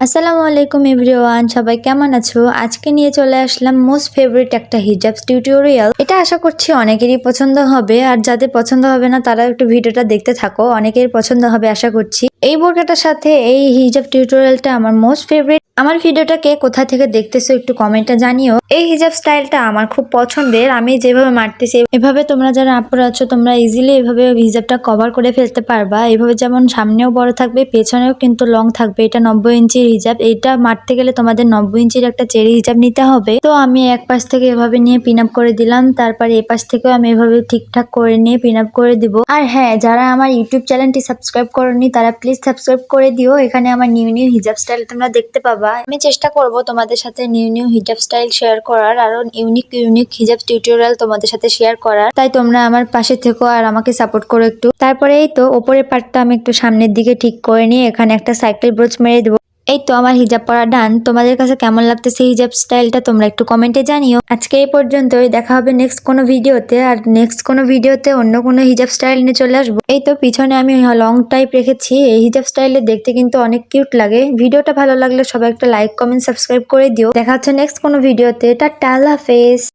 আসসালামু আলাইকুম এভরিওয়ান, সবাই কেমন আছো? আজকে নিয়ে চলে আসলাম মোস্ট ফেভারিট একটা হিজাব টিউটোরিয়াল। এটা আশা করছি অনেকেরই পছন্দ হবে, আর যাদের পছন্দ হবে না তারা একটু ভিডিওটা দেখতে থাকো, অনেকের পছন্দ হবে আশা করছি। এই বোরকাটার সাথে এই হিজাব টিউটোরিয়ালটা আমার মোস্ট ফেভারিট। আমার ভিডিওটাকে কোথা থেকে দেখতেছো একটু কমেন্টে জানিও। এই হিজাব স্টাইলটা আমার খুব পছন্দের, আমি যেভাবে মারতেছি এভাবে তোমরা যারা আপুরা আছো তোমরা ইজিলি এভাবে হিজাবটা কভার করে ফেলতে পারবা। এভাবে যেমন সামনেও বড় থাকবে, পেছনেও কিন্তু লং থাকবে। এটা 90 ইঞ্চির হিজাব, এটা মারতে গেলে তোমাদের 90 ইঞ্চির একটা চেরি হিজাব নিতে হবে। তো আমি এক পাশ থেকে এভাবে নিয়ে পিন আপ করে দিলাম, তারপরে এ পাশ থেকেও আমি এভাবে ঠিকঠাক করে নিয়ে পিন আপ করে দিব। আর হ্যাঁ, যারা আমার ইউটিউব চ্যানেলটি সাবস্ক্রাইব করনি তারা প্লিজ সাবস্ক্রাইব করে দিও। এখানে আমার নিউ নিউ হিজাব স্টাইল তোমরা দেখতে পাবা। আমি চেষ্টা করব তোমাদের সাথে নিউ নিউ হিজাব স্টাইল শেয়ার করার, আরো ইউনিক ইউনিক হিজাব টিউটোরিয়াল তোমাদের সাথে শেয়ার করার। তাই তোমরা আমার পাশে থেকো আর আমাকে সাপোর্ট করো একটু। তারপরে এই তো ওপরের পার্টটা আমি একটু সামনের দিকে ঠিক করে নিয়ে এখানে একটা সাইকেল ব্রোচ মেরে দেবো। এই তো আমার হিজাব পরা ডান। তোমাদের কাছে কেমন লাগতেছে হিজাব স্টাইলটা তোমরা একটু কমেন্টে জানিও। আজকে এই পর্যন্তই, দেখা হবে নেক্সট কোনো ভিডিওতে। আর নেক্সট কোনো ভিডিওতে অন্য কোনো হিজাব স্টাইল নিয়ে চলে আসবো। এই তো পিছনে আমি লং টাইপ রেখেছি। এই হিজাব স্টাইলে দেখতে কিন্তু অনেক কিউট লাগে। ভিডিওটা ভালো লাগলে সবাই একটা লাইক কমেন্ট সাবস্ক্রাইব করে দিও। দেখা হচ্ছে নেক্সট কোনো ভিডিওতে। টাটা, আল্লাহ হাফেজ।